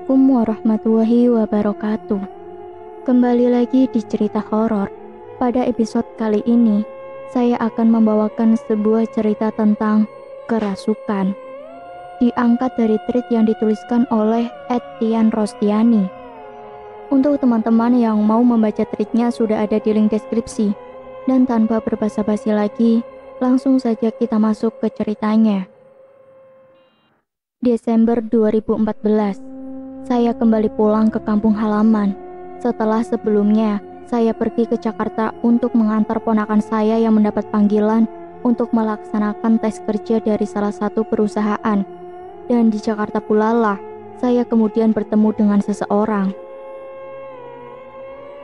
Assalamualaikum warahmatullahi wabarakatuh. Kembali lagi di cerita horor. Pada episode kali ini, saya akan membawakan sebuah cerita tentang kerasukan. Diangkat dari tweet yang dituliskan oleh @tian rostiani. Untuk teman-teman yang mau membaca tweetnya sudah ada di link deskripsi. Dan tanpa berbasa-basi lagi, langsung saja kita masuk ke ceritanya. Desember 2014, saya kembali pulang ke kampung halaman. Setelah sebelumnya, saya pergi ke Jakarta untuk mengantar ponakan saya yang mendapat panggilan untuk melaksanakan tes kerja dari salah satu perusahaan. Dan di Jakarta pula lah, saya kemudian bertemu dengan seseorang.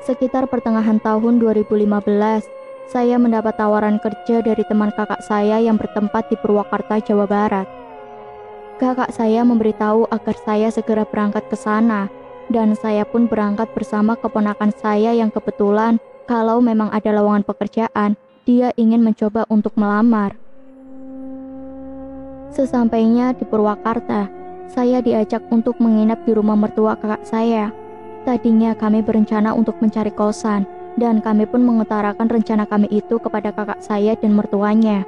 Sekitar pertengahan tahun 2015, saya mendapat tawaran kerja dari teman kakak saya yang bertempat di Purwakarta, Jawa Barat. Kakak saya memberitahu agar saya segera berangkat ke sana, dan saya pun berangkat bersama keponakan saya yang kebetulan kalau memang ada lowongan pekerjaan, dia ingin mencoba untuk melamar. Sesampainya di Purwakarta, saya diajak untuk menginap di rumah mertua kakak saya. Tadinya kami berencana untuk mencari kosan, dan kami pun mengutarakan rencana kami itu kepada kakak saya dan mertuanya.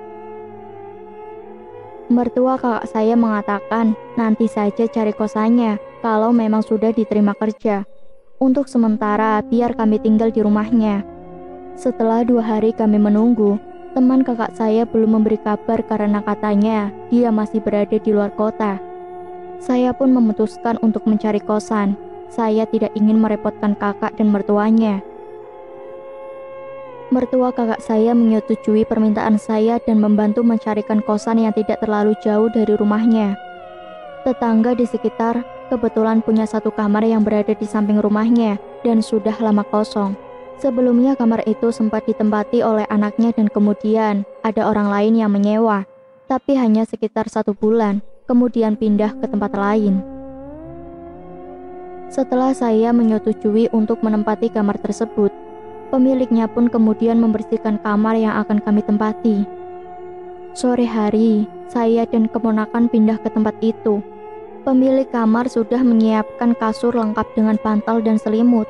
Mertua kakak saya mengatakan nanti saja cari kosannya kalau memang sudah diterima kerja. Untuk sementara biar kami tinggal di rumahnya. Setelah 2 hari kami menunggu, teman kakak saya belum memberi kabar karena katanya dia masih berada di luar kota. Saya pun memutuskan untuk mencari kosan. Saya tidak ingin merepotkan kakak dan mertuanya. Mertua kakak saya menyetujui permintaan saya dan membantu mencarikan kosan yang tidak terlalu jauh dari rumahnya. Tetangga di sekitar kebetulan punya satu kamar yang berada di samping rumahnya dan sudah lama kosong. Sebelumnya kamar itu sempat ditempati oleh anaknya dan kemudian ada orang lain yang menyewa, tapi hanya sekitar 1 bulan, kemudian pindah ke tempat lain. Setelah saya menyetujui untuk menempati kamar tersebut, pemiliknya pun kemudian membersihkan kamar yang akan kami tempati. Sore hari, saya dan keponakan pindah ke tempat itu. Pemilik kamar sudah menyiapkan kasur lengkap dengan bantal dan selimut.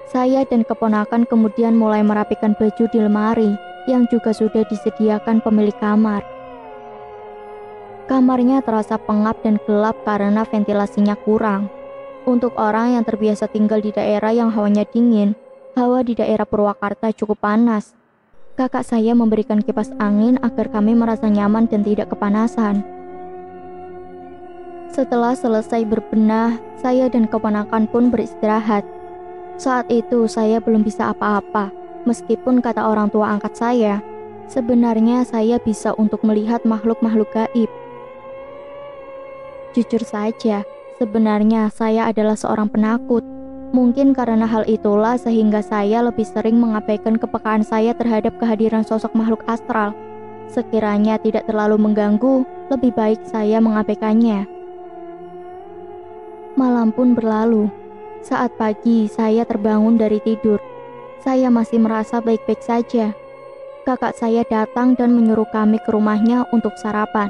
Saya dan keponakan kemudian mulai merapikan baju di lemari yang juga sudah disediakan pemilik kamar. Kamarnya terasa pengap dan gelap karena ventilasinya kurang. Untuk orang yang terbiasa tinggal di daerah yang hawanya dingin, hawa di daerah Purwakarta cukup panas. Kakak saya memberikan kipas angin agar kami merasa nyaman dan tidak kepanasan. Setelah selesai berbenah, saya dan keponakan pun beristirahat. Saat itu saya belum bisa apa-apa, meskipun kata orang tua angkat saya, sebenarnya saya bisa untuk melihat makhluk-makhluk gaib. Jujur saja, sebenarnya saya adalah seorang penakut. Mungkin karena hal itulah sehingga saya lebih sering mengabaikan kepekaan saya terhadap kehadiran sosok makhluk astral. Sekiranya tidak terlalu mengganggu, lebih baik saya mengabaikannya. Malam pun berlalu. Saat pagi, saya terbangun dari tidur. Saya masih merasa baik-baik saja. Kakak saya datang dan menyuruh kami ke rumahnya untuk sarapan.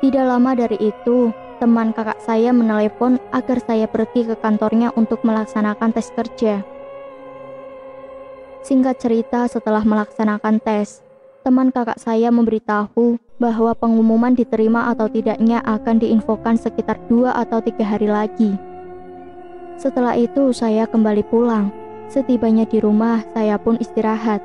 Tidak lama dari itu, teman kakak saya menelepon agar saya pergi ke kantornya untuk melaksanakan tes kerja. Singkat cerita, setelah melaksanakan tes, teman kakak saya memberitahu bahwa pengumuman diterima atau tidaknya akan diinfokan sekitar 2 atau 3 hari lagi. Setelah itu, saya kembali pulang. Setibanya di rumah, saya pun istirahat.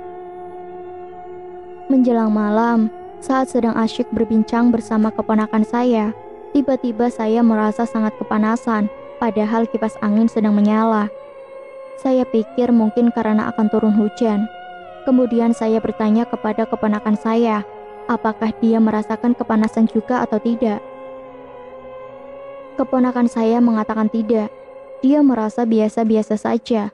Menjelang malam, saat sedang asyik berbincang bersama keponakan saya, tiba-tiba saya merasa sangat kepanasan, padahal kipas angin sedang menyala. Saya pikir mungkin karena akan turun hujan. Kemudian saya bertanya kepada keponakan saya, apakah dia merasakan kepanasan juga atau tidak. Keponakan saya mengatakan tidak, dia merasa biasa-biasa saja.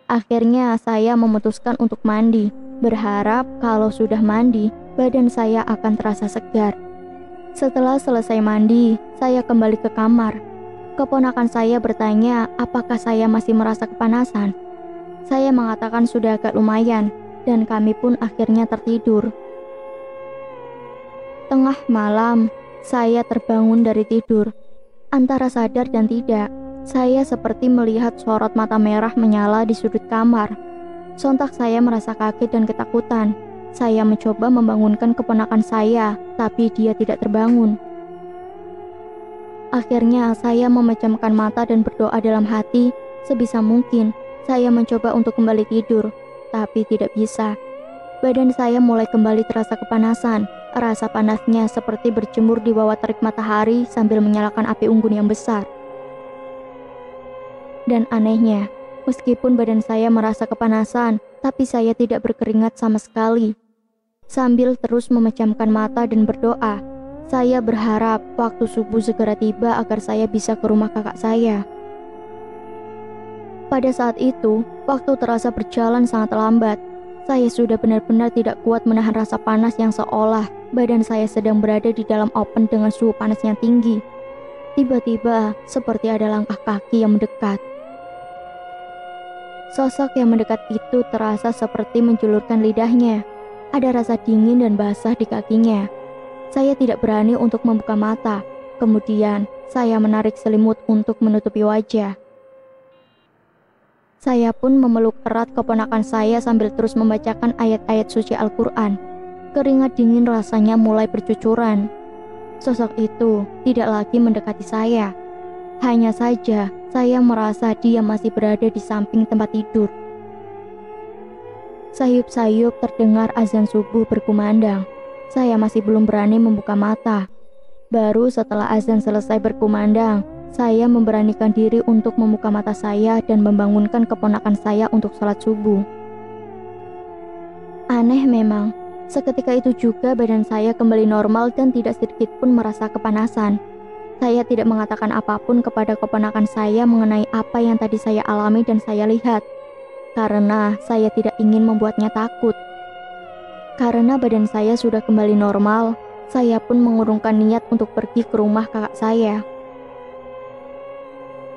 Akhirnya saya memutuskan untuk mandi, berharap kalau sudah mandi, badan saya akan terasa segar. Setelah selesai mandi, saya kembali ke kamar. Keponakan saya bertanya apakah saya masih merasa kepanasan. Saya mengatakan sudah agak lumayan, dan kami pun akhirnya tertidur. Tengah malam, saya terbangun dari tidur. Antara sadar dan tidak, Saya seperti melihat sorot mata merah menyala di sudut kamar. Sontak saya merasa kaget dan ketakutan. Saya mencoba membangunkan keponakan saya, tapi dia tidak terbangun. Akhirnya saya memejamkan mata dan berdoa dalam hati. Sebisa mungkin saya mencoba untuk kembali tidur, tapi tidak bisa. Badan saya mulai kembali terasa kepanasan. Rasa panasnya seperti berjemur di bawah terik matahari sambil menyalakan api unggun yang besar. Dan anehnya, meskipun badan saya merasa kepanasan, tapi saya tidak berkeringat sama sekali. Sambil terus memejamkan mata dan berdoa, saya berharap waktu subuh segera tiba agar saya bisa ke rumah kakak saya. Pada saat itu, waktu terasa berjalan sangat lambat. Saya sudah benar-benar tidak kuat menahan rasa panas yang seolah badan saya sedang berada di dalam oven dengan suhu panas yang tinggi. Tiba-tiba, seperti ada langkah kaki yang mendekat. Sosok yang mendekat itu terasa seperti menjulurkan lidahnya. Ada rasa dingin dan basah di kakinya. Saya tidak berani untuk membuka mata. Kemudian, saya menarik selimut untuk menutupi wajah. Saya pun memeluk erat keponakan saya sambil terus membacakan ayat-ayat suci Al-Quran. Keringat dingin rasanya mulai bercucuran. Sosok itu tidak lagi mendekati saya. Hanya saja, saya merasa dia masih berada di samping tempat tidur. Sayup-sayup terdengar azan subuh berkumandang. Saya masih belum berani membuka mata. Baru setelah azan selesai berkumandang, saya memberanikan diri untuk membuka mata saya dan membangunkan keponakan saya untuk sholat subuh. Aneh memang, seketika itu juga badan saya kembali normal dan tidak sedikit pun merasa kepanasan. Saya tidak mengatakan apapun kepada keponakan saya mengenai apa yang tadi saya alami dan saya lihat, karena saya tidak ingin membuatnya takut. Karena badan saya sudah kembali normal, saya pun mengurungkan niat untuk pergi ke rumah kakak saya.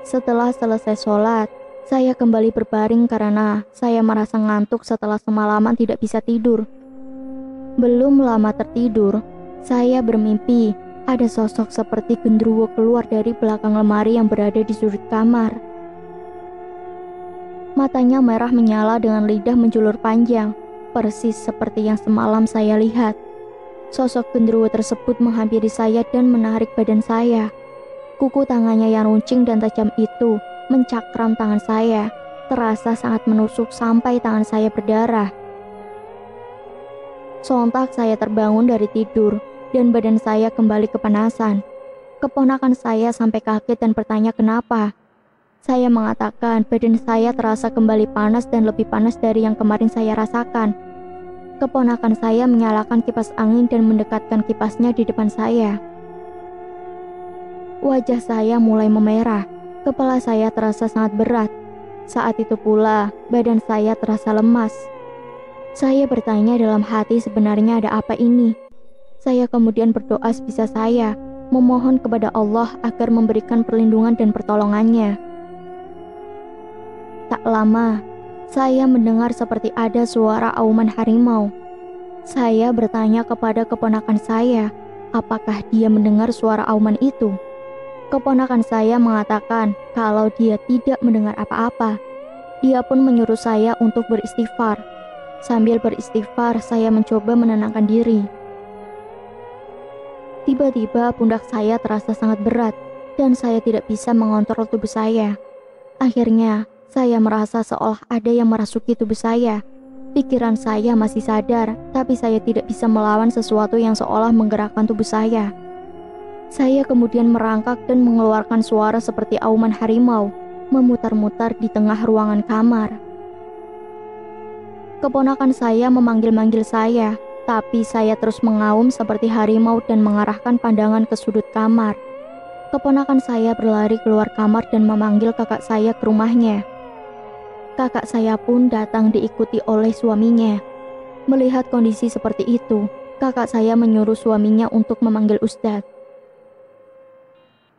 Setelah selesai sholat, saya kembali berbaring karena saya merasa ngantuk setelah semalaman tidak bisa tidur. Belum lama tertidur, saya bermimpi ada sosok seperti genderuwo keluar dari belakang lemari yang berada di sudut kamar. Matanya merah menyala dengan lidah menjulur panjang, persis seperti yang semalam saya lihat. Sosok genderuwo tersebut menghampiri saya dan menarik badan saya. Kuku tangannya yang runcing dan tajam itu mencakram tangan saya, terasa sangat menusuk sampai tangan saya berdarah. Sontak saya terbangun dari tidur dan badan saya kembali kepanasan. Keponakan saya sampai kaget dan bertanya kenapa. Saya mengatakan badan saya terasa kembali panas dan lebih panas dari yang kemarin saya rasakan. Keponakan saya menyalakan kipas angin dan mendekatkan kipasnya di depan saya. Wajah saya mulai memerah, kepala saya terasa sangat berat. Saat itu pula, badan saya terasa lemas. Saya bertanya dalam hati sebenarnya ada apa ini. Saya kemudian berdoa sebisa saya, memohon kepada Allah agar memberikan perlindungan dan pertolongannya. Tak lama, saya mendengar seperti ada suara auman harimau. Saya bertanya kepada keponakan saya, apakah dia mendengar suara auman itu? Keponakan saya mengatakan kalau dia tidak mendengar apa-apa. Dia pun menyuruh saya untuk beristighfar. Sambil beristighfar, saya mencoba menenangkan diri. Tiba-tiba pundak saya terasa sangat berat dan saya tidak bisa mengontrol tubuh saya. Akhirnya, saya merasa seolah ada yang merasuki tubuh saya. Pikiran saya masih sadar, tapi saya tidak bisa melawan sesuatu yang seolah menggerakkan tubuh saya. Saya kemudian merangkak dan mengeluarkan suara seperti auman harimau, memutar-mutar di tengah ruangan kamar. Keponakan saya memanggil-manggil saya, tapi saya terus mengaum seperti harimau dan mengarahkan pandangan ke sudut kamar. Keponakan saya berlari keluar kamar dan memanggil kakak saya ke rumahnya. Kakak saya pun datang diikuti oleh suaminya. Melihat kondisi seperti itu, kakak saya menyuruh suaminya untuk memanggil Ustadz.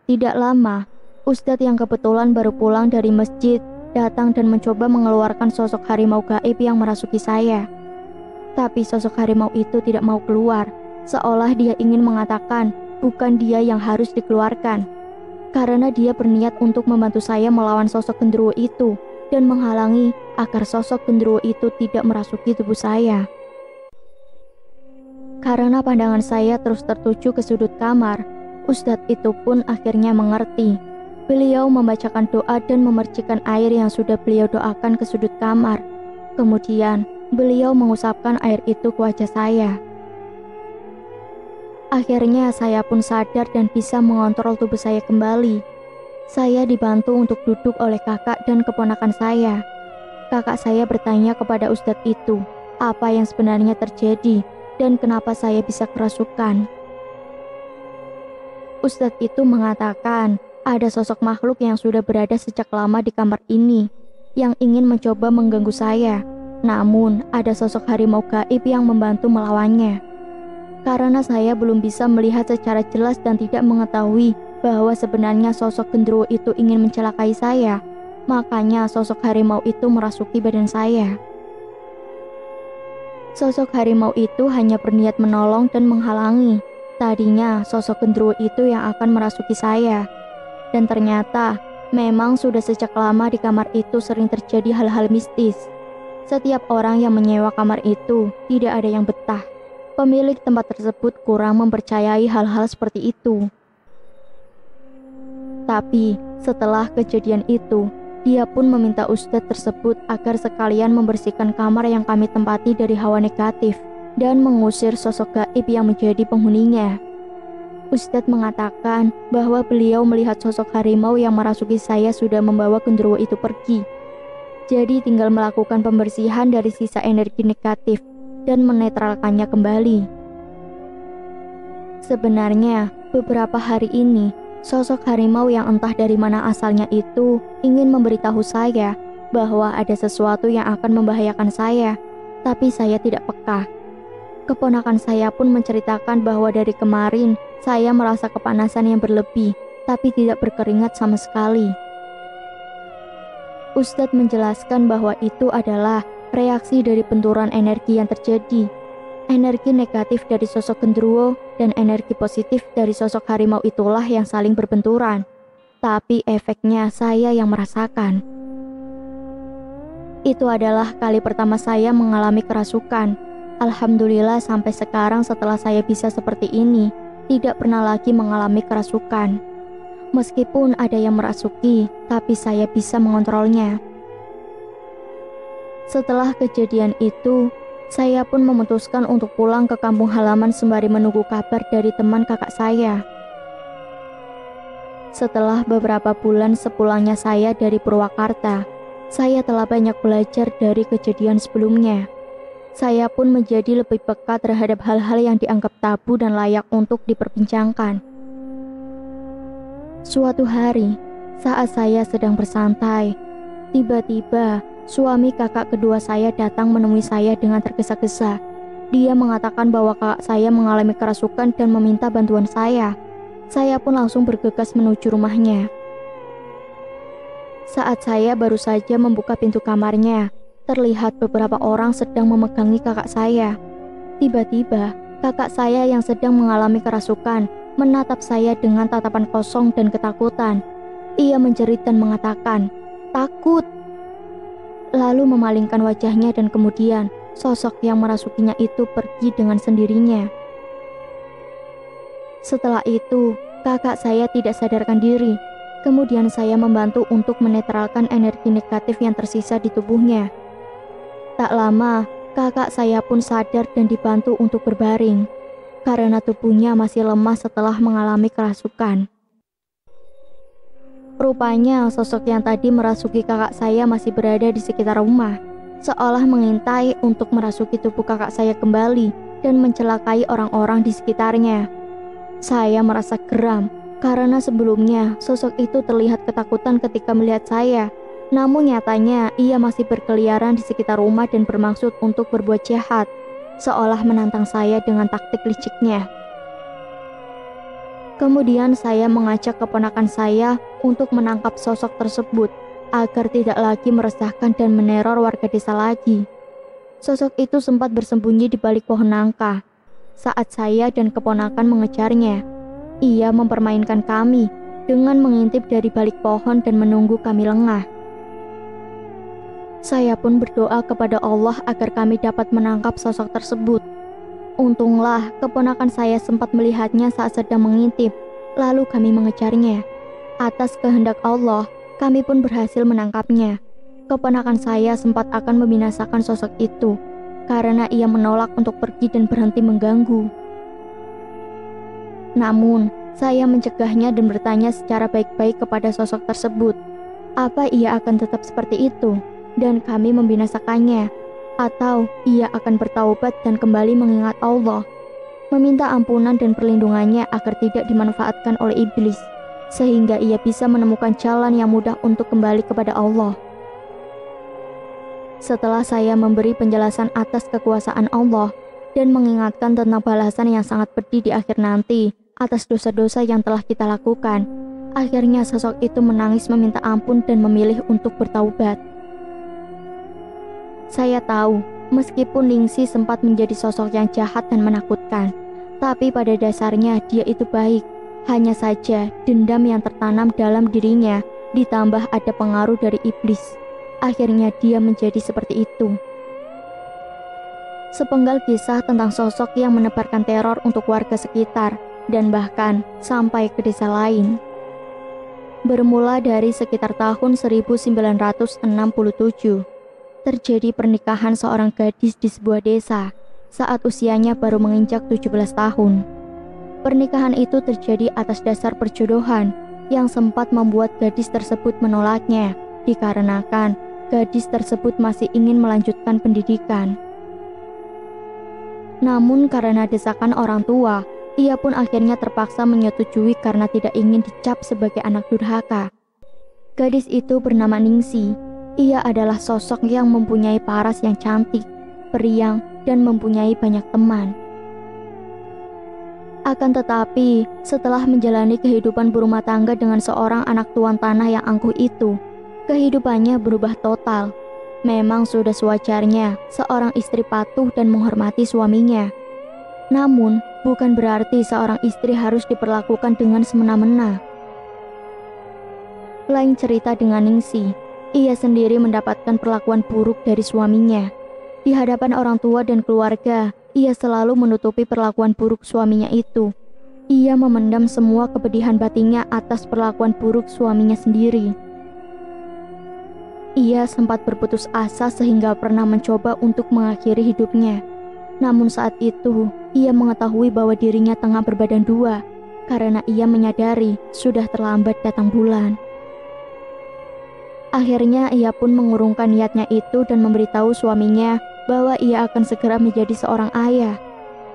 Tidak lama, Ustadz yang kebetulan baru pulang dari masjid datang dan mencoba mengeluarkan sosok harimau gaib yang merasuki saya. Tapi sosok harimau itu tidak mau keluar, seolah dia ingin mengatakan bukan dia yang harus dikeluarkan. karena dia berniat untuk membantu saya melawan sosok genderuwo itu dan menghalangi agar sosok genderuwo itu tidak merasuki tubuh saya. Karena pandangan saya terus tertuju ke sudut kamar, Ustadz itu pun akhirnya mengerti. Beliau membacakan doa dan memercikkan air yang sudah beliau doakan ke sudut kamar. Kemudian, beliau mengusapkan air itu ke wajah saya. Akhirnya saya pun sadar dan bisa mengontrol tubuh saya kembali. Saya dibantu untuk duduk oleh kakak dan keponakan saya. Kakak saya bertanya kepada Ustadz itu, apa yang sebenarnya terjadi dan kenapa saya bisa kerasukan. Ustadz itu mengatakan, ada sosok makhluk yang sudah berada sejak lama di kamar ini, yang ingin mencoba mengganggu saya. Namun, ada sosok harimau gaib yang membantu melawannya. Karena saya belum bisa melihat secara jelas dan tidak mengetahui bahwa sebenarnya sosok genderuwo itu ingin mencelakai saya, makanya sosok harimau itu merasuki badan saya. Sosok harimau itu hanya berniat menolong dan menghalangi. Tadinya sosok genderuwo itu yang akan merasuki saya. Dan ternyata memang sudah sejak lama di kamar itu sering terjadi hal-hal mistis. Setiap orang yang menyewa kamar itu tidak ada yang betah. Pemilik tempat tersebut kurang mempercayai hal-hal seperti itu. Tapi setelah kejadian itu, dia pun meminta ustadz tersebut agar sekalian membersihkan kamar yang kami tempati dari hawa negatif dan mengusir sosok gaib yang menjadi penghuninya. Ustadz mengatakan bahwa beliau melihat sosok harimau yang merasuki saya sudah membawa genderuwo itu pergi. Jadi tinggal melakukan pembersihan dari sisa energi negatif dan menetralkannya kembali. Sebenarnya, beberapa hari ini, sosok harimau yang entah dari mana asalnya itu ingin memberitahu saya bahwa ada sesuatu yang akan membahayakan saya, tapi saya tidak peka. Keponakan saya pun menceritakan bahwa dari kemarin saya merasa kepanasan yang berlebih, tapi tidak berkeringat sama sekali. Ustadz menjelaskan bahwa itu adalah reaksi dari benturan energi yang terjadi. Energi negatif dari sosok genderuwo dan energi positif dari sosok harimau itulah yang saling berbenturan. Tapi efeknya saya yang merasakan. Itu adalah kali pertama saya mengalami kerasukan. Alhamdulillah sampai sekarang setelah saya bisa seperti ini, tidak pernah lagi mengalami kerasukan. Meskipun ada yang merasuki, tapi saya bisa mengontrolnya. Setelah kejadian itu, saya pun memutuskan untuk pulang ke kampung halaman sembari menunggu kabar dari teman kakak saya. Setelah beberapa bulan sepulangnya saya dari Purwakarta, saya telah banyak belajar dari kejadian sebelumnya. Saya pun menjadi lebih peka terhadap hal-hal yang dianggap tabu dan layak untuk diperbincangkan. Suatu hari, saat saya sedang bersantai, tiba-tiba suami kakak kedua saya datang menemui saya dengan tergesa-gesa. Dia mengatakan bahwa kakak saya mengalami kerasukan dan meminta bantuan saya. Saya pun langsung bergegas menuju rumahnya. Saat saya baru saja membuka pintu kamarnya, terlihat beberapa orang sedang memegangi kakak saya. Tiba-tiba, kakak saya yang sedang mengalami kerasukan menatap saya dengan tatapan kosong dan ketakutan. Ia menjerit dan mengatakan, "Takut!" Lalu memalingkan wajahnya dan kemudian sosok yang merasukinya itu pergi dengan sendirinya. Setelah itu, kakak saya tidak sadarkan diri. Kemudian saya membantu untuk menetralkan energi negatif yang tersisa di tubuhnya. Tak lama, kakak saya pun sadar dan dibantu untuk berbaring, karena tubuhnya masih lemah setelah mengalami kerasukan. Rupanya sosok yang tadi merasuki kakak saya masih berada di sekitar rumah, seolah mengintai untuk merasuki tubuh kakak saya kembali dan mencelakai orang-orang di sekitarnya. Saya merasa geram, karena sebelumnya sosok itu terlihat ketakutan ketika melihat saya. Namun nyatanya ia masih berkeliaran di sekitar rumah dan bermaksud untuk berbuat jahat, seolah menantang saya dengan taktik liciknya. Kemudian saya mengajak keponakan saya untuk menangkap sosok tersebut agar tidak lagi meresahkan dan meneror warga desa lagi. Sosok itu sempat bersembunyi di balik pohon nangka. Saat saya dan keponakan mengejarnya, ia mempermainkan kami. dengan mengintip dari balik pohon dan menunggu kami lengah. Saya pun berdoa kepada Allah agar kami dapat menangkap sosok tersebut. Untunglah keponakan saya sempat melihatnya saat sedang mengintip, lalu kami mengejarnya. Atas kehendak Allah, kami pun berhasil menangkapnya. Keponakan saya sempat akan membinasakan sosok itu, karena ia menolak untuk pergi dan berhenti mengganggu. Namun, saya mencegahnya dan bertanya secara baik-baik kepada sosok tersebut, apa ia akan tetap seperti itu, dan kami membinasakannya, atau ia akan bertaubat dan kembali mengingat Allah, meminta ampunan dan perlindungannya agar tidak dimanfaatkan oleh iblis, sehingga ia bisa menemukan jalan yang mudah untuk kembali kepada Allah. Setelah saya memberi penjelasan atas kekuasaan Allah dan mengingatkan tentang balasan yang sangat pedih di akhir nanti atas dosa-dosa yang telah kita lakukan, akhirnya sosok itu menangis meminta ampun dan memilih untuk bertaubat. Saya tahu, meskipun Ningsi sempat menjadi sosok yang jahat dan menakutkan, tapi pada dasarnya dia itu baik. Hanya saja dendam yang tertanam dalam dirinya ditambah ada pengaruh dari iblis. Akhirnya dia menjadi seperti itu. Sepenggal kisah tentang sosok yang menebarkan teror untuk warga sekitar dan bahkan sampai ke desa lain. Bermula dari sekitar tahun 1967, terjadi pernikahan seorang gadis di sebuah desa saat usianya baru menginjak 17 tahun. Pernikahan itu terjadi atas dasar perjodohan yang sempat membuat gadis tersebut menolaknya dikarenakan gadis tersebut masih ingin melanjutkan pendidikan. Namun karena desakan orang tua, ia pun akhirnya terpaksa menyetujui karena tidak ingin dicap sebagai anak durhaka. Gadis itu bernama Ningsi. Ia adalah sosok yang mempunyai paras yang cantik, periang, dan mempunyai banyak teman. Akan tetapi, setelah menjalani kehidupan berumah tangga dengan seorang anak tuan tanah yang angkuh itu, kehidupannya berubah total. Memang sudah sewajarnya seorang istri patuh dan menghormati suaminya. Namun, bukan berarti seorang istri harus diperlakukan dengan semena-mena. Lain cerita dengan Ningsi. Ia sendiri mendapatkan perlakuan buruk dari suaminya. Di hadapan orang tua dan keluarga, ia selalu menutupi perlakuan buruk suaminya itu. Ia memendam semua kepedihan batinnya atas perlakuan buruk suaminya sendiri. Ia sempat berputus asa sehingga pernah mencoba untuk mengakhiri hidupnya. Namun saat itu, ia mengetahui bahwa dirinya tengah berbadan dua, karena ia menyadari sudah terlambat datang bulan. Akhirnya ia pun mengurungkan niatnya itu dan memberitahu suaminya bahwa ia akan segera menjadi seorang ayah.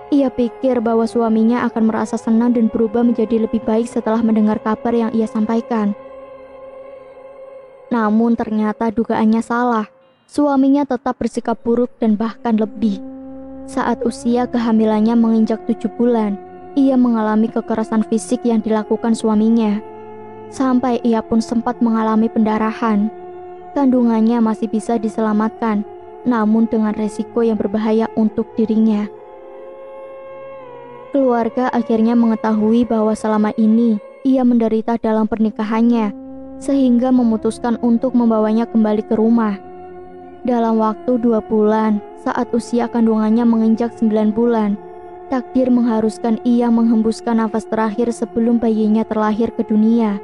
Ia pikir bahwa suaminya akan merasa senang dan berubah menjadi lebih baik setelah mendengar kabar yang ia sampaikan. Namun ternyata dugaannya salah. Suaminya tetap bersikap buruk dan bahkan lebih. Saat usia kehamilannya menginjak 7 bulan, ia mengalami kekerasan fisik yang dilakukan suaminya. Sampai ia pun sempat mengalami pendarahan. Kandungannya masih bisa diselamatkan, namun dengan resiko yang berbahaya untuk dirinya. Keluarga akhirnya mengetahui bahwa selama ini ia menderita dalam pernikahannya, sehingga memutuskan untuk membawanya kembali ke rumah. Dalam waktu 2 bulan, saat usia kandungannya menginjak 9 bulan, takdir mengharuskan ia menghembuskan nafas terakhir sebelum bayinya terlahir ke dunia.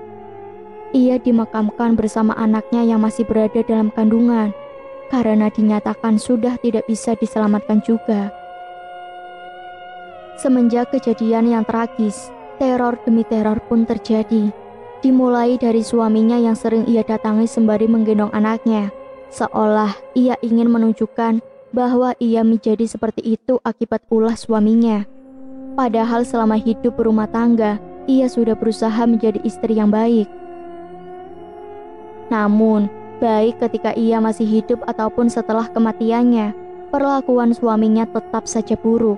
Ia dimakamkan bersama anaknya yang masih berada dalam kandungan, karena dinyatakan sudah tidak bisa diselamatkan juga. Semenjak kejadian yang tragis, teror demi teror pun terjadi. Dimulai dari suaminya yang sering ia datangi sembari menggendong anaknya, seolah ia ingin menunjukkan bahwa ia menjadi seperti itu akibat ulah suaminya. Padahal selama hidup berumah tangga, ia sudah berusaha menjadi istri yang baik. Namun, baik ketika ia masih hidup ataupun setelah kematiannya, perlakuan suaminya tetap saja buruk.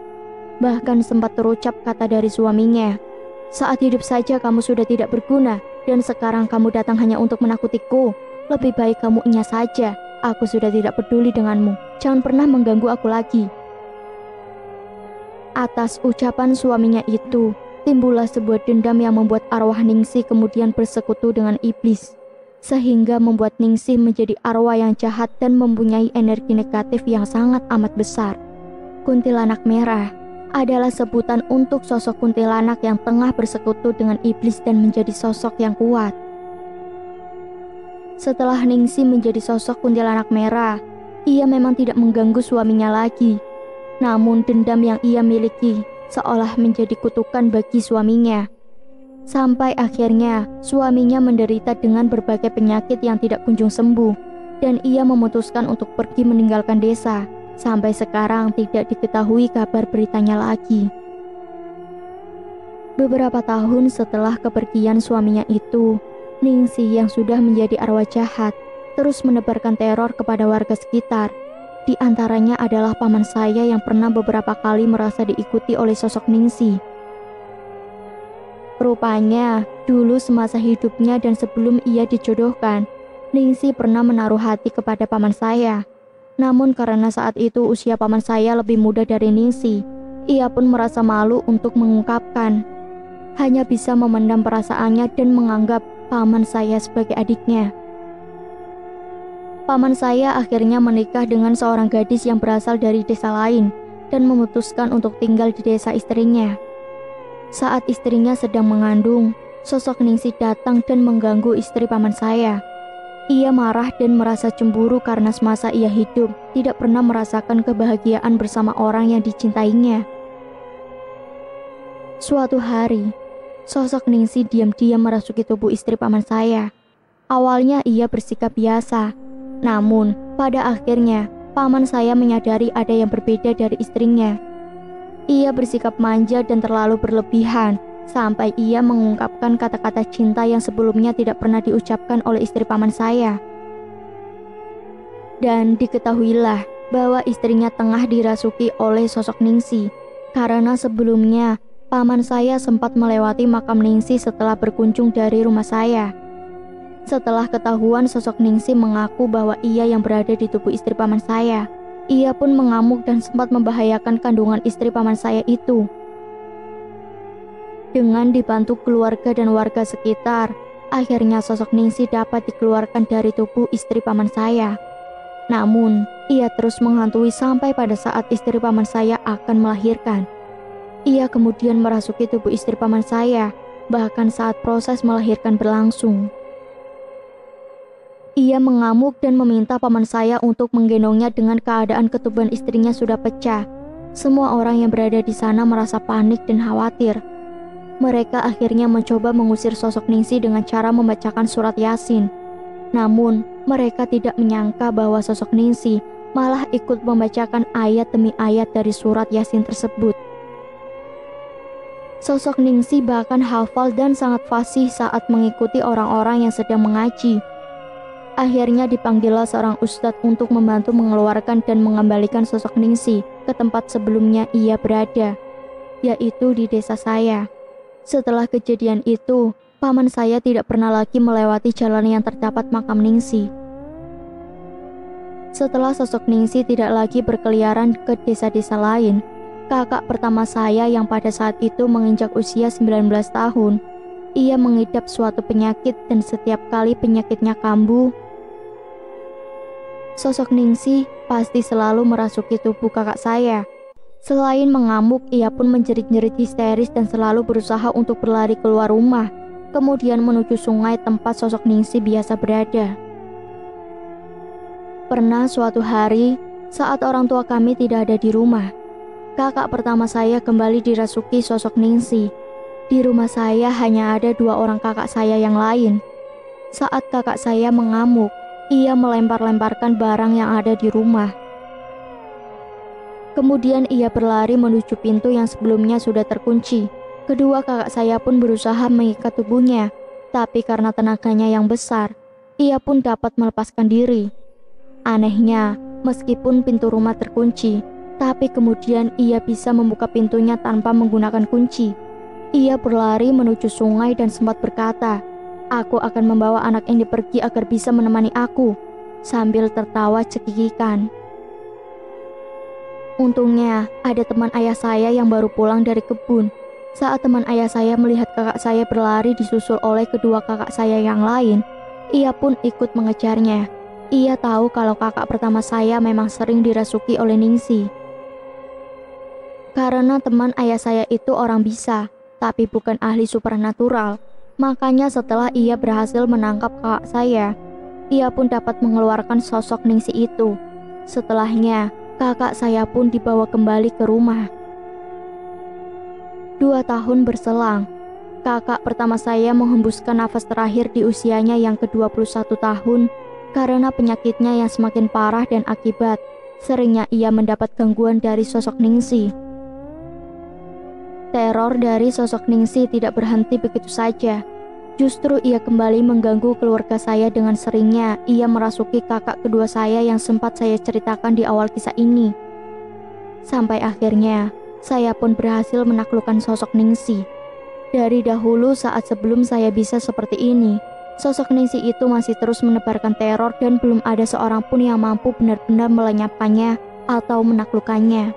Bahkan sempat terucap kata dari suaminya, "Saat hidup saja kamu sudah tidak berguna, dan sekarang kamu datang hanya untuk menakutiku. Lebih baik kamu enyah saja, aku sudah tidak peduli denganmu. Jangan pernah mengganggu aku lagi." Atas ucapan suaminya itu, timbullah sebuah dendam yang membuat arwah Ningsih kemudian bersekutu dengan iblis, sehingga membuat Ningsih menjadi arwah yang jahat dan mempunyai energi negatif yang sangat amat besar. Kuntilanak merah adalah sebutan untuk sosok kuntilanak yang tengah bersekutu dengan iblis dan menjadi sosok yang kuat. Setelah Ningsih menjadi sosok kuntilanak merah, ia memang tidak mengganggu suaminya lagi. Namun dendam yang ia miliki seolah menjadi kutukan bagi suaminya. Sampai akhirnya suaminya menderita dengan berbagai penyakit yang tidak kunjung sembuh, dan ia memutuskan untuk pergi meninggalkan desa. Sampai sekarang tidak diketahui kabar beritanya lagi. Beberapa tahun setelah kepergian suaminya itu, Ningsih yang sudah menjadi arwah jahat terus menebarkan teror kepada warga sekitar. Di antaranya adalah paman saya yang pernah beberapa kali merasa diikuti oleh sosok Ningsih. Rupanya, dulu semasa hidupnya dan sebelum ia dijodohkan, Ningsih pernah menaruh hati kepada paman saya. Namun karena saat itu usia paman saya lebih muda dari Ningsih, ia pun merasa malu untuk mengungkapkan. Hanya bisa memendam perasaannya dan menganggap paman saya sebagai adiknya. Paman saya akhirnya menikah dengan seorang gadis yang berasal dari desa lain dan memutuskan untuk tinggal di desa istrinya. Saat istrinya sedang mengandung, sosok Ningsih datang dan mengganggu istri paman saya. Ia marah dan merasa cemburu karena semasa ia hidup tidak pernah merasakan kebahagiaan bersama orang yang dicintainya. Suatu hari, sosok Ningsih diam-diam merasuki tubuh istri paman saya. Awalnya ia bersikap biasa, namun pada akhirnya paman saya menyadari ada yang berbeda dari istrinya. Ia bersikap manja dan terlalu berlebihan, sampai ia mengungkapkan kata-kata cinta yang sebelumnya tidak pernah diucapkan oleh istri paman saya. Dan diketahuilah bahwa istrinya tengah dirasuki oleh sosok Ningsih, karena sebelumnya paman saya sempat melewati makam Ningsih setelah berkunjung dari rumah saya. Setelah ketahuan sosok Ningsih mengaku bahwa ia yang berada di tubuh istri paman saya, ia pun mengamuk dan sempat membahayakan kandungan istri paman saya itu. Dengan dibantu keluarga dan warga sekitar, akhirnya sosok Ningsih dapat dikeluarkan dari tubuh istri paman saya. Namun, ia terus menghantui sampai pada saat istri paman saya akan melahirkan. Ia kemudian merasuki tubuh istri paman saya, bahkan saat proses melahirkan berlangsung. Ia mengamuk dan meminta paman saya untuk menggendongnya dengan keadaan ketuban istrinya sudah pecah. Semua orang yang berada di sana merasa panik dan khawatir. Mereka akhirnya mencoba mengusir sosok Ningsih dengan cara membacakan surat Yasin. Namun, mereka tidak menyangka bahwa sosok Ningsih malah ikut membacakan ayat demi ayat dari surat Yasin tersebut. Sosok Ningsih bahkan hafal dan sangat fasih saat mengikuti orang-orang yang sedang mengaji. Akhirnya dipanggillah seorang ustadz untuk membantu mengeluarkan dan mengembalikan sosok Ningsih ke tempat sebelumnya ia berada, yaitu di desa saya. Setelah kejadian itu, paman saya tidak pernah lagi melewati jalan yang terdapat makam Ningsih. Setelah sosok Ningsih tidak lagi berkeliaran ke desa-desa lain, kakak pertama saya yang pada saat itu menginjak usia 19 tahun, ia mengidap suatu penyakit dan setiap kali penyakitnya kambuh, sosok Ningsih pasti selalu merasuki tubuh kakak saya. Selain mengamuk, ia pun menjerit-jerit histeris dan selalu berusaha untuk berlari keluar rumah, kemudian menuju sungai tempat sosok Ningsih biasa berada. Pernah suatu hari, saat orang tua kami tidak ada di rumah, kakak pertama saya kembali dirasuki sosok Ningsih. Di rumah saya hanya ada 2 orang kakak saya yang lain. Saat kakak saya mengamuk, ia melempar-lemparkan barang yang ada di rumah. Kemudian ia berlari menuju pintu yang sebelumnya sudah terkunci. Kedua kakak saya pun berusaha mengikat tubuhnya, tapi karena tenaganya yang besar, ia pun dapat melepaskan diri. Anehnya, meskipun pintu rumah terkunci, tapi kemudian ia bisa membuka pintunya tanpa menggunakan kunci. Ia berlari menuju sungai dan sempat berkata, "Aku akan membawa anak ini pergi agar bisa menemani aku," sambil tertawa cekikikan. Untungnya, ada teman ayah saya yang baru pulang dari kebun. Saat teman ayah saya melihat kakak saya berlari disusul oleh kedua kakak saya yang lain, ia pun ikut mengejarnya. Ia tahu kalau kakak pertama saya memang sering dirasuki oleh Ningsih. Karena teman ayah saya itu orang bisa, tapi bukan ahli supernatural, makanya setelah ia berhasil menangkap kakak saya, ia pun dapat mengeluarkan sosok Ningsih itu. Setelahnya, kakak saya pun dibawa kembali ke rumah. 2 tahun berselang, kakak pertama saya menghembuskan nafas terakhir di usianya yang ke-21 tahun karena penyakitnya yang semakin parah dan akibat seringnya ia mendapat gangguan dari sosok Ningsih. Teror dari sosok Ningsih tidak berhenti begitu saja. Justru ia kembali mengganggu keluarga saya dengan seringnya ia merasuki kakak kedua saya yang sempat saya ceritakan di awal kisah ini. Sampai akhirnya, saya pun berhasil menaklukkan sosok Ningsih. Dari dahulu saat sebelum saya bisa seperti ini, sosok Ningsih itu masih terus menebarkan teror dan belum ada seorang pun yang mampu benar-benar melenyapkannya atau menaklukkannya.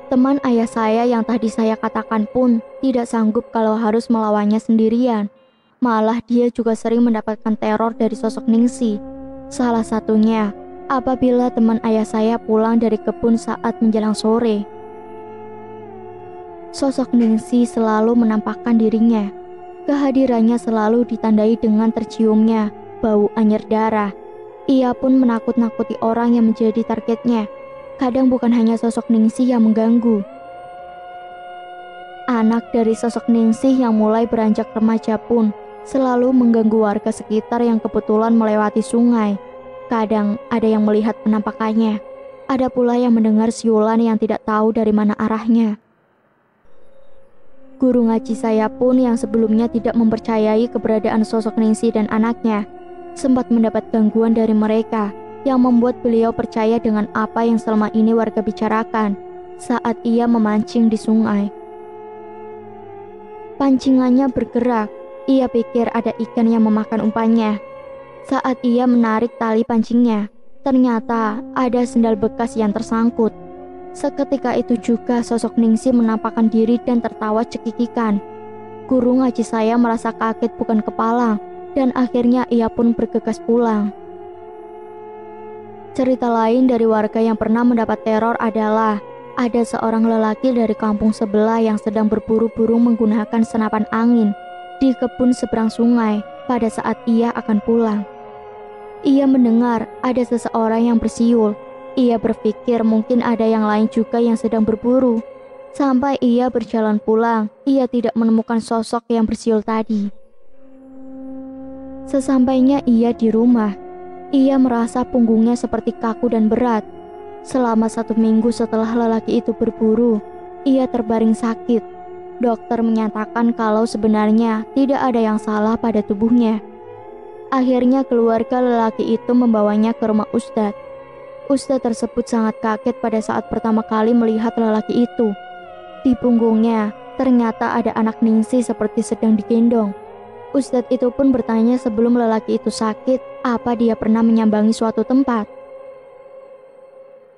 Teman ayah saya yang tadi saya katakan pun tidak sanggup kalau harus melawannya sendirian. Malah dia juga sering mendapatkan teror dari sosok Ningsih. Salah satunya apabila teman ayah saya pulang dari kebun saat menjelang sore. Sosok Ningsih selalu menampakkan dirinya. Kehadirannya selalu ditandai dengan terciumnya bau anyir darah. Ia pun menakut-nakuti orang yang menjadi targetnya. Kadang bukan hanya sosok Ningsih yang mengganggu. Anak dari sosok Ningsih yang mulai beranjak remaja pun selalu mengganggu warga sekitar yang kebetulan melewati sungai. Kadang ada yang melihat penampakannya, ada pula yang mendengar siulan yang tidak tahu dari mana arahnya. Guru ngaji saya pun yang sebelumnya tidak mempercayai keberadaan sosok Ningsih dan anaknya, sempat mendapat gangguan dari mereka yang membuat beliau percaya dengan apa yang selama ini warga bicarakan saat ia memancing di sungai. Pancingannya bergerak, ia pikir ada ikan yang memakan umpannya. Saat ia menarik tali pancingnya, ternyata ada sendal bekas yang tersangkut. Seketika itu juga sosok Ningsih menampakkan diri dan tertawa cekikikan. Guru ngaji saya merasa kaget bukan kepala, dan akhirnya ia pun bergegas pulang. Cerita lain dari warga yang pernah mendapat teror adalah ada seorang lelaki dari kampung sebelah yang sedang berburu burung menggunakan senapan angin di kebun seberang sungai pada saat ia akan pulang. Ia mendengar ada seseorang yang bersiul. Ia berpikir mungkin ada yang lain juga yang sedang berburu. Sampai ia berjalan pulang, ia tidak menemukan sosok yang bersiul tadi. Sesampainya ia di rumah, ia merasa punggungnya seperti kaku dan berat. Selama 1 minggu setelah lelaki itu berburu, ia terbaring sakit. Dokter menyatakan kalau sebenarnya tidak ada yang salah pada tubuhnya. Akhirnya keluarga lelaki itu membawanya ke rumah Ustadz. Ustadz tersebut sangat kaget pada saat pertama kali melihat lelaki itu. Di punggungnya ternyata ada anak Ningsih seperti sedang digendong. Ustadz itu pun bertanya sebelum lelaki itu sakit, apa dia pernah menyambangi suatu tempat.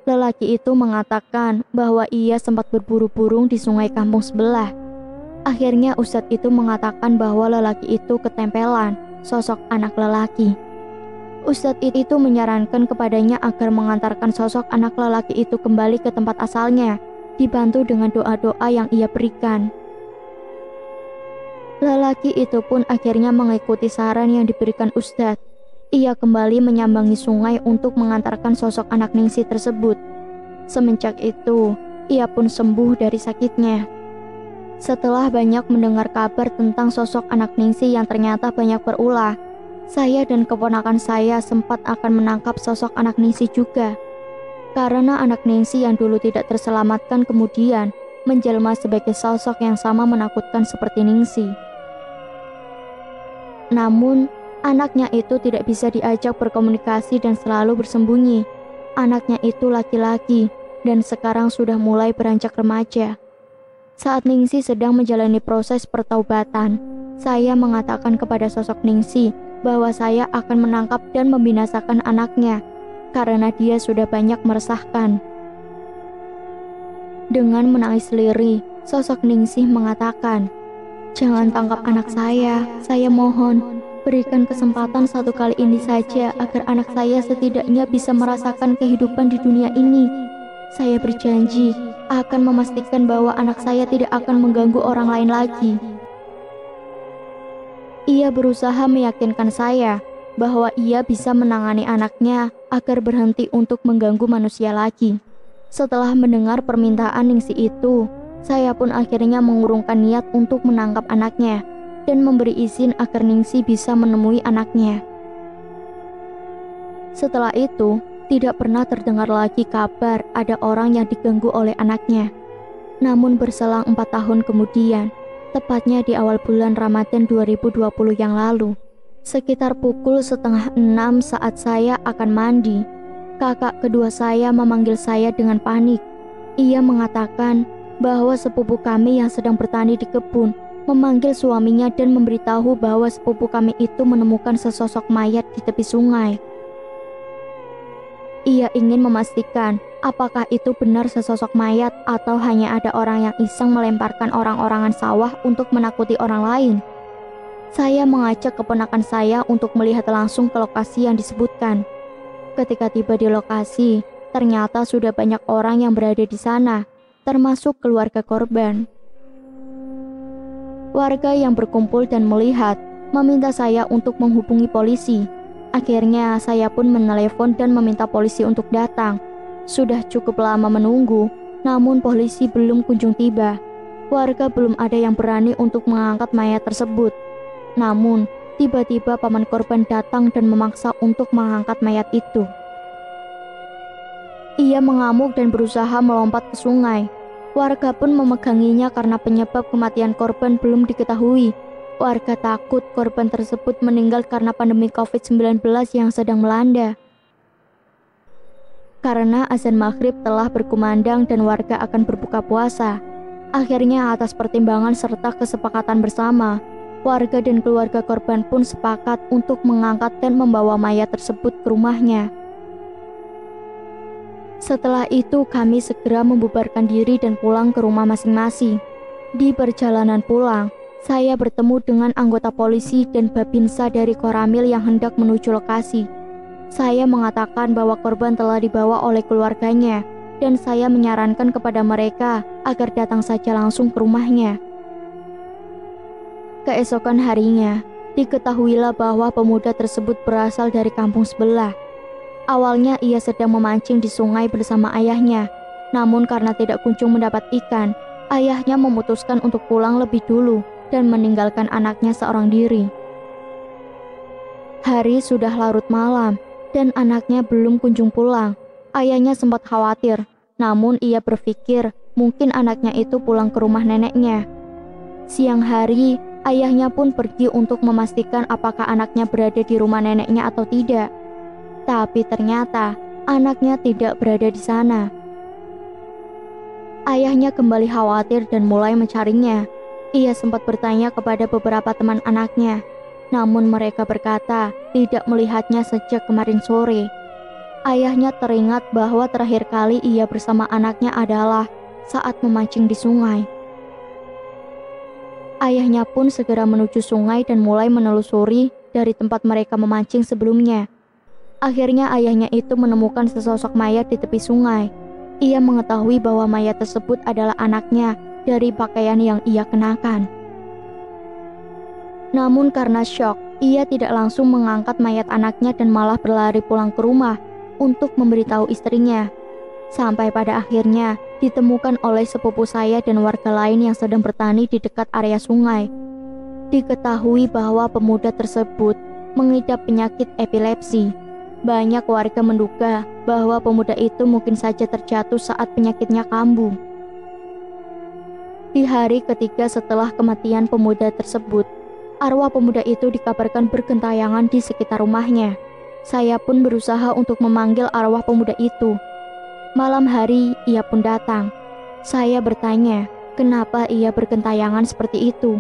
Lelaki itu mengatakan bahwa ia sempat berburu burung di sungai kampung sebelah. Akhirnya Ustadz itu mengatakan bahwa lelaki itu ketempelan sosok anak lelaki. Ustadz itu menyarankan kepadanya agar mengantarkan sosok anak lelaki itu kembali ke tempat asalnya, dibantu dengan doa-doa yang ia berikan. Lelaki itu pun akhirnya mengikuti saran yang diberikan Ustadz. Ia kembali menyambangi sungai untuk mengantarkan sosok anak Ningsih tersebut. Semenjak itu, ia pun sembuh dari sakitnya. Setelah banyak mendengar kabar tentang sosok anak Ningsih yang ternyata banyak berulah, saya dan keponakan saya sempat akan menangkap sosok anak Ningsih juga. Karena anak Ningsih yang dulu tidak terselamatkan kemudian menjelma sebagai sosok yang sama menakutkan seperti Ningsih. Namun, anaknya itu tidak bisa diajak berkomunikasi dan selalu bersembunyi. Anaknya itu laki-laki dan sekarang sudah mulai beranjak remaja. Saat Ningsih sedang menjalani proses pertaubatan, saya mengatakan kepada sosok Ningsih bahwa saya akan menangkap dan membinasakan anaknya karena dia sudah banyak meresahkan. Dengan menangis lirih, Sosok Ningsih mengatakan, "Jangan tangkap anak saya mohon. Berikan kesempatan satu kali ini saja agar anak saya setidaknya bisa merasakan kehidupan di dunia ini. Saya berjanji akan memastikan bahwa anak saya tidak akan mengganggu orang lain lagi." Ia berusaha meyakinkan saya bahwa ia bisa menangani anaknya agar berhenti untuk mengganggu manusia lagi. Setelah mendengar permintaan Ningsih itu, saya pun akhirnya mengurungkan niat untuk menangkap anaknya dan memberi izin agar Ningsih bisa menemui anaknya. Setelah itu, tidak pernah terdengar lagi kabar ada orang yang diganggu oleh anaknya. Namun berselang 4 tahun kemudian, tepatnya di awal bulan Ramadan 2020 yang lalu, sekitar pukul 5:30 saat saya akan mandi, kakak kedua saya memanggil saya dengan panik. Ia mengatakan bahwa sepupu kami yang sedang bertani di kebun memanggil suaminya dan memberitahu bahwa sepupu kami itu menemukan sesosok mayat di tepi sungai. Ia ingin memastikan apakah itu benar sesosok mayat atau hanya ada orang yang iseng melemparkan orang-orangan sawah untuk menakuti orang lain. Saya mengajak keponakan saya untuk melihat langsung ke lokasi yang disebutkan. Ketika tiba di lokasi, ternyata sudah banyak orang yang berada di sana, termasuk keluarga korban. Warga yang berkumpul dan melihat meminta saya untuk menghubungi polisi. Akhirnya saya pun menelepon dan meminta polisi untuk datang. Sudah cukup lama menunggu, namun polisi belum kunjung tiba. Warga belum ada yang berani untuk mengangkat mayat tersebut. Namun, tiba-tiba paman korban datang dan memaksa untuk mengangkat mayat itu. Ia mengamuk dan berusaha melompat ke sungai. Warga pun memeganginya karena penyebab kematian korban belum diketahui. Warga takut korban tersebut meninggal karena pandemi COVID-19 yang sedang melanda. Karena azan maghrib telah berkumandang dan warga akan berbuka puasa, akhirnya atas pertimbangan serta kesepakatan bersama, warga dan keluarga korban pun sepakat untuk mengangkat dan membawa mayat tersebut ke rumahnya. Setelah itu kami segera membubarkan diri dan pulang ke rumah masing-masing. Di perjalanan pulang, saya bertemu dengan anggota polisi dan babinsa dari Koramil yang hendak menuju lokasi. Saya mengatakan bahwa korban telah dibawa oleh keluarganya dan saya menyarankan kepada mereka agar datang saja langsung ke rumahnya. Keesokan harinya, diketahuilah bahwa pemuda tersebut berasal dari kampung sebelah. Awalnya ia sedang memancing di sungai bersama ayahnya, namun karena tidak kunjung mendapat ikan, ayahnya memutuskan untuk pulang lebih dulu dan meninggalkan anaknya seorang diri. Hari sudah larut malam dan anaknya belum kunjung pulang. Ayahnya sempat khawatir, namun ia berpikir mungkin anaknya itu pulang ke rumah neneknya. Siang hari, ayahnya pun pergi untuk memastikan apakah anaknya berada di rumah neneknya atau tidak. Tapi ternyata anaknya tidak berada di sana. Ayahnya kembali khawatir dan mulai mencarinya. Ia sempat bertanya kepada beberapa teman anaknya, namun mereka berkata tidak melihatnya sejak kemarin sore. Ayahnya teringat bahwa terakhir kali ia bersama anaknya adalah saat memancing di sungai. Ayahnya pun segera menuju sungai dan mulai menelusuri dari tempat mereka memancing sebelumnya. Akhirnya ayahnya itu menemukan sesosok mayat di tepi sungai. Ia mengetahui bahwa mayat tersebut adalah anaknya dari pakaian yang ia kenakan. Namun karena syok, ia tidak langsung mengangkat mayat anaknya dan malah berlari pulang ke rumah untuk memberitahu istrinya. Sampai pada akhirnya ditemukan oleh sepupu saya dan warga lain yang sedang bertani di dekat area sungai. Diketahui bahwa pemuda tersebut mengidap penyakit epilepsi. Banyak warga menduga bahwa pemuda itu mungkin saja terjatuh saat penyakitnya kambuh. Di hari ketiga setelah kematian pemuda tersebut, arwah pemuda itu dikabarkan bergentayangan di sekitar rumahnya. Saya pun berusaha untuk memanggil arwah pemuda itu. Malam hari ia pun datang. Saya bertanya, kenapa ia bergentayangan seperti itu.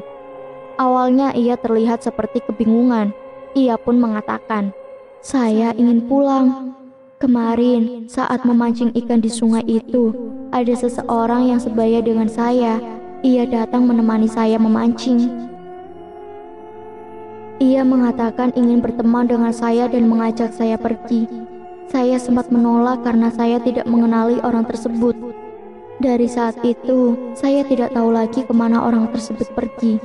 Awalnya ia terlihat seperti kebingungan. Ia pun mengatakan, "Saya ingin pulang. Kemarin saat memancing ikan di sungai itu, ada seseorang yang sebaya dengan saya. ia datang menemani saya memancing. Ia mengatakan ingin berteman dengan saya dan mengajak saya pergi. Saya sempat menolak karena saya tidak mengenali orang tersebut. Dari saat itu, saya tidak tahu lagi kemana orang tersebut pergi.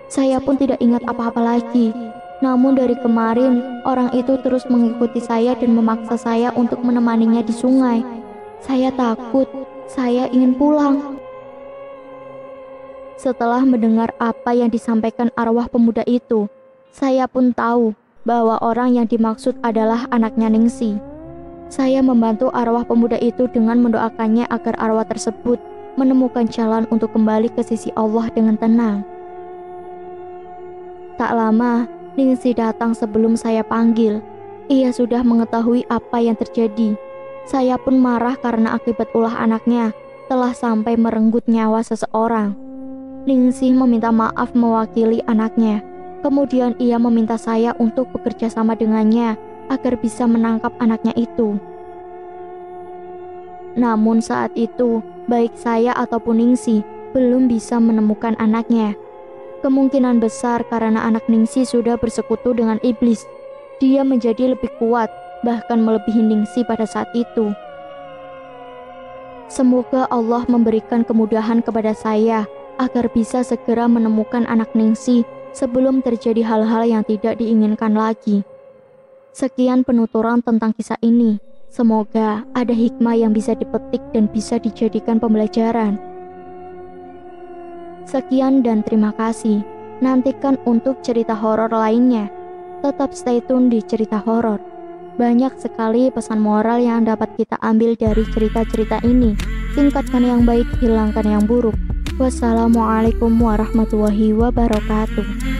Saya pun tidak ingat apa-apa lagi. Namun dari kemarin, orang itu terus mengikuti saya dan memaksa saya untuk menemaninya di sungai. Saya takut, saya ingin pulang. Setelah mendengar apa yang disampaikan arwah pemuda itu, saya pun tahu bahwa orang yang dimaksud adalah anaknya Ningsih. Saya membantu arwah pemuda itu dengan mendoakannya agar arwah tersebut menemukan jalan untuk kembali ke sisi Allah dengan tenang. Tak lama, Ningsih datang sebelum saya panggil. Ia sudah mengetahui apa yang terjadi. Saya pun marah karena akibat ulah anaknya telah sampai merenggut nyawa seseorang. Ningsih meminta maaf mewakili anaknya. Kemudian ia meminta saya untuk bekerja sama dengannya agar bisa menangkap anaknya itu. Namun saat itu, baik saya ataupun Ningsih belum bisa menemukan anaknya. Kemungkinan besar karena anak Ningsih sudah bersekutu dengan iblis. Dia menjadi lebih kuat, bahkan melebihi Ningsih pada saat itu. Semoga Allah memberikan kemudahan kepada saya agar bisa segera menemukan anak Ningsih sebelum terjadi hal-hal yang tidak diinginkan lagi. Sekian penuturan tentang kisah ini. Semoga ada hikmah yang bisa dipetik dan bisa dijadikan pembelajaran. Sekian dan terima kasih. Nantikan untuk cerita horor lainnya. Tetap stay tune di cerita horor. Banyak sekali pesan moral yang dapat kita ambil dari cerita-cerita ini. Tingkatkan yang baik, hilangkan yang buruk. Wassalamualaikum warahmatullahi wabarakatuh.